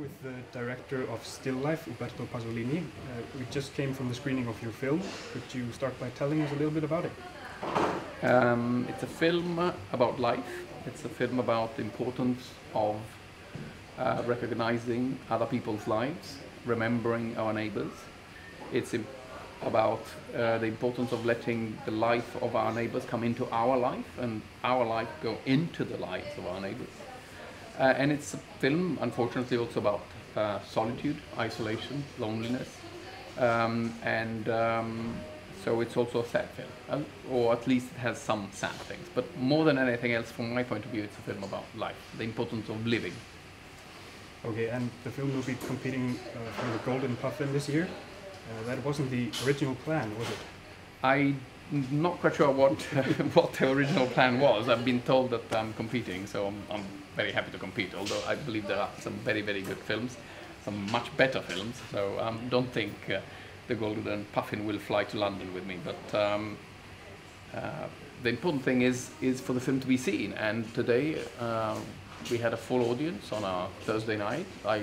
with the director of Still Life, Umberto Pasolini. We just came from the screening of your film. Could you start by telling us a little bit about it? It's a film about life. It's a film about the importance of recognizing other people's lives, remembering our neighbors. It's about the importance of letting the life of our neighbors come into our life and our life go into the lives of our neighbors. And it's a film, unfortunately, also about solitude, isolation, loneliness, so it's also a sad film, or at least it has some sad things. But more than anything else, from my point of view, it's a film about life, the importance of living. Okay, and the film will be competing for the Golden Puffin this year. That wasn't the original plan, was it? I'm not quite sure what what the original plan was. I've been told that I'm competing, so I'm very happy to compete, although I believe there are some very, very good films, some much better films, so don't think the Golden Puffin will fly to London with me, but the important thing is for the film to be seen, and today we had a full audience on our Thursday night. I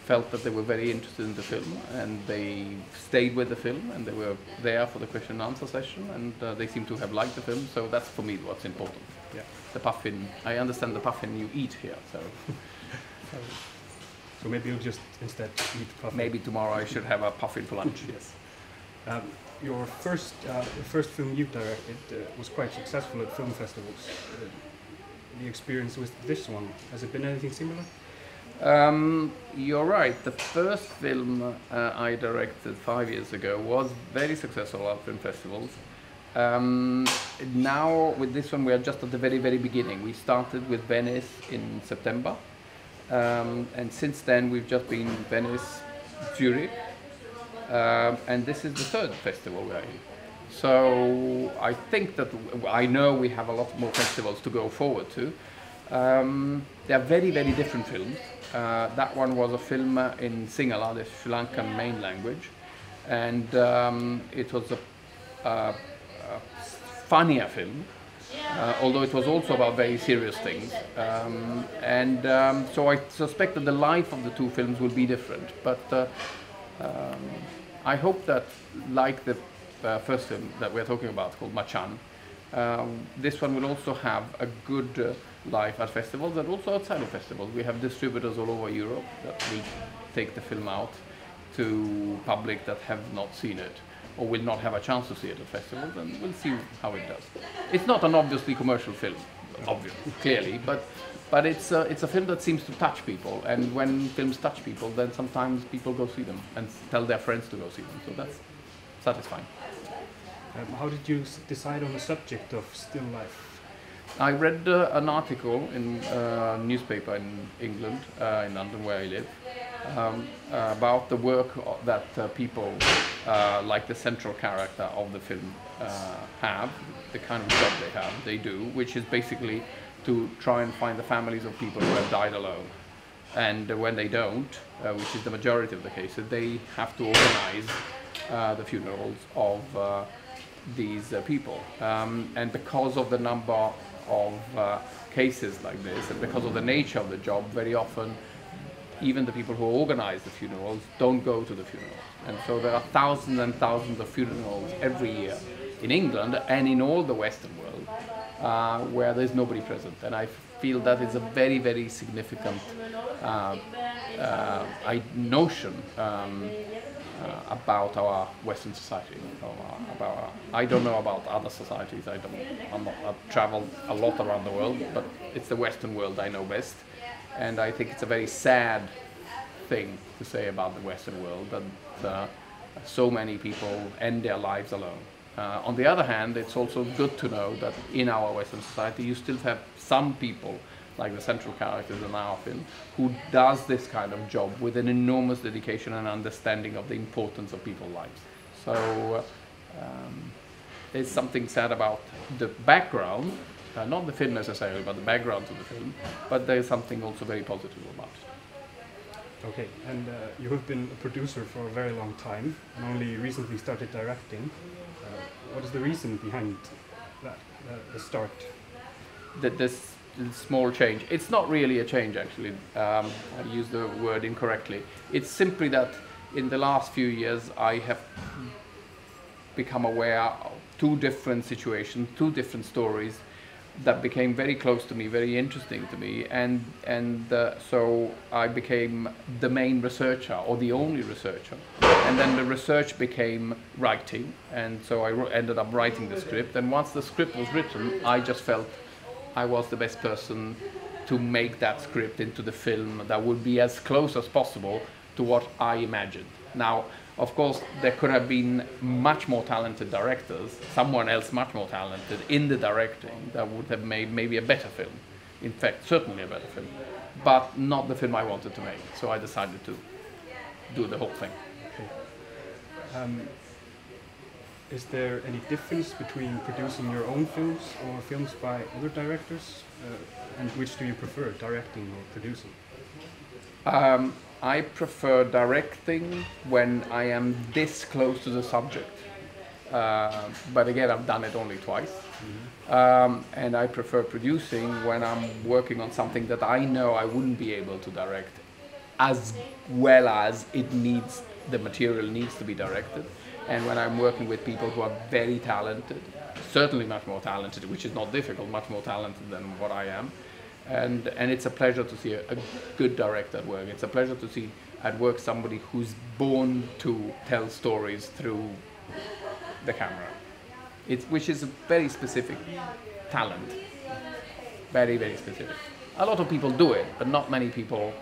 felt that they were very interested in the film, and they stayed with the film, and they were there for the question and answer session, and they seem to have liked the film, so that's for me what's important. Yeah. The puffin, I understand the puffin you eat here, so... So maybe you'll just instead eat puffin. Maybe tomorrow I should have a puffin for lunch, yes. Your first film you directed was quite successful at film festivals. The experience with this one, has it been anything similar? You're right. The first film I directed 5 years ago was very successful at film festivals. Now with this one we are just at the very, very beginning. We started with Venice in September, and since then we've just been Venice, Zurich, and this is the third festival we're in. So I think that I know we have a lot more festivals to go forward to. They are very, very different films. That one was a film in Sinhala, the Sri Lankan main language, and it was a funnier film, although it was also about very serious things. So I suspect that the life of the two films will be different. But I hope that, like the first film that we're talking about, called Machan, this one will also have a good life at festivals and also outside of festivals. We have distributors all over Europe that will take the film out to public that have not seen it or will not have a chance to see it at festivals, and we'll see how it does. It's not an obviously commercial film, clearly, but it's a film that seems to touch people, and when films touch people, then sometimes people go see them and tell their friends to go see them, so that's satisfying. How did you decide on the subject of Still Life? I read an article in a newspaper in England, in London where I live, about the work that people like the central character of the film have, the kind of job they do, which is basically to try and find the families of people who have died alone. And when they don't, which is the majority of the cases, they have to organize the funerals of these people. And because of the number of cases like this, and because of the nature of the job, very often even the people who organize the funerals don't go to the funerals. And so there are thousands and thousands of funerals every year in England and in all the Western world where there's nobody present. And I feel that is a very, very significant notion about our Western society. I don't know about other societies. I've traveled a lot around the world, but it's the Western world I know best. And I think it's a very sad thing to say about the Western world that so many people end their lives alone. On the other hand, it's also good to know that in our Western society you still have some people, like the central characters in our film, who does this kind of job with an enormous dedication and understanding of the importance of people's lives. So there's something sad about the background, not the film necessarily, but the background to the film, but there is something also very positive about it. Okay, and you have been a producer for a very long time and only recently started directing. What is the reason behind that, the start? This small change. It's not really a change, actually. I used the word incorrectly. It's simply that in the last few years I have become aware of two different situations, two different stories that became very close to me, very interesting to me, and so I became the main researcher or the only researcher, and then the research became writing, and so I ended up writing the script. And once the script was written, I just felt I was the best person to make that script into the film that would be as close as possible to what I imagined. Now, of course, there could have been much more talented directors, someone else much more talented in the directing that would have made maybe a better film. In fact, certainly a better film, but not the film I wanted to make. So I decided to do the whole thing. Okay. Is there any difference between producing your own films or films by other directors? And which do you prefer, directing or producing? I prefer directing when I am this close to the subject. But again, I've done it only twice. And I prefer producing when I'm working on something that I know I wouldn't be able to direct as well as the material needs to be directed. And when I'm working with people who are very talented, certainly much more talented, which is not difficult, much more talented than what I am. And it's a pleasure to see a good director at work. It's a pleasure to see at work somebody who's born to tell stories through the camera. Which is a very specific talent. Very, very specific. A lot of people do it, but not many people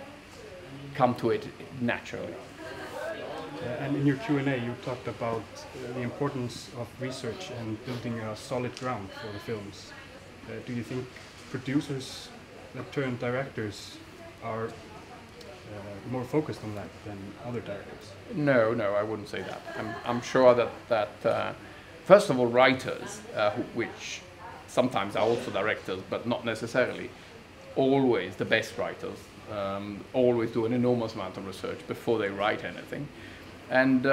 come to it naturally. And in your Q&A, you talked about the importance of research and building a solid ground for the films. Do you think producers that turn directors are more focused on that than other directors? No, I wouldn't say that. I'm sure that first of all, writers, which sometimes are also directors, but not necessarily, always the best writers, always do an enormous amount of research before they write anything. And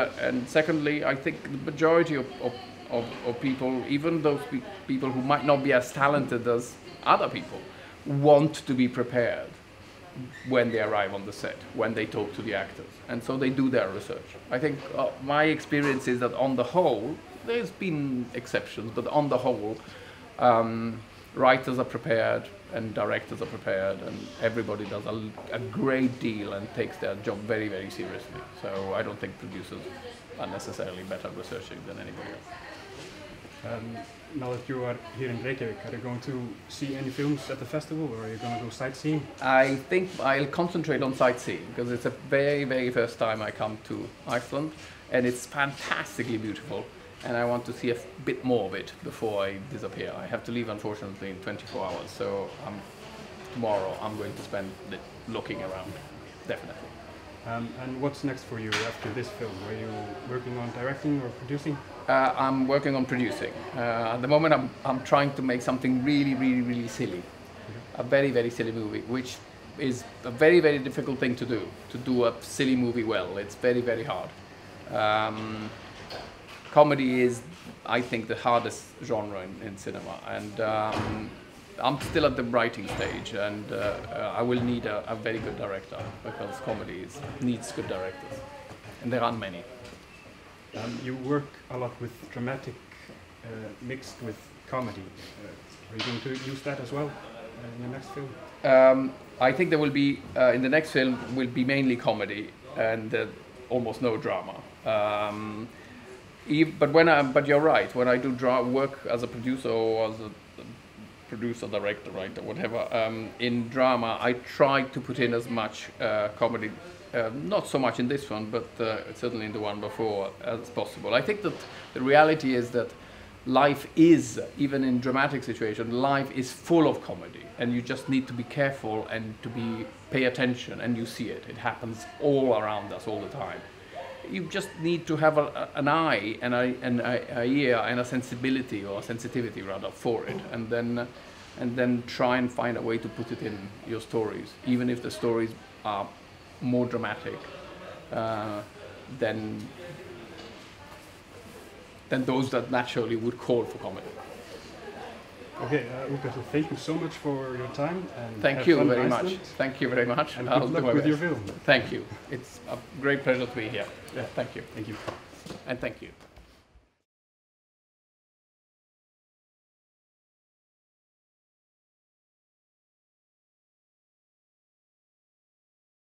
secondly, I think the majority of people, even those people who might not be as talented as other people, want to be prepared when they arrive on the set, when they talk to the actors. And so they do their research. I think my experience is that on the whole, there's been exceptions, but on the whole, writers are prepared and directors are prepared, and everybody does a great deal and takes their job very, very seriously. So I don't think producers are necessarily better researching than anybody else. Now that you are here in Reykjavik, are you going to see any films at the festival, or are you going to go sightseeing? I think I'll concentrate on sightseeing, because it's a very, very first time I come to Iceland, and it's fantastically beautiful. And I want to see a bit more of it before I disappear. I have to leave, unfortunately, in 24 hours. So tomorrow I'm going to spend it looking around, definitely. And what's next for you after this film? Are you working on directing or producing? I'm working on producing. At the moment, I'm trying to make something really, really, really silly. A very, very silly movie, which is a very, very difficult thing to do a silly movie well. It's very, very hard. Comedy is, I think, the hardest genre in cinema, and I'm still at the writing stage, and I will need a very good director, because comedy needs good directors, and there aren't many. You work a lot with dramatic mixed with comedy. Are you going to use that as well in the next film? I think there will be, in the next film, will be mainly comedy and almost no drama. But you're right. When I do work as a producer or as a producer, director, writer, whatever, in drama, I try to put in as much comedy, not so much in this one, but certainly in the one before, as possible. I think that the reality is that life is, even in dramatic situations, life is full of comedy, and you just need to be careful and to pay attention, and you see it. It happens all around us all the time. You just need to have an eye and a ear and a sensibility, or a sensitivity rather, for it, and then try and find a way to put it in your stories, even if the stories are more dramatic than those that naturally would call for comedy. Okay, Ulrich, thank you so much for your time. And thank you have fun very in much. Iceland. Thank you very much. And I'll good do luck my with your best. film. Thank you. It's a great pleasure to be here. Yeah. Thank you. Thank you. And thank you.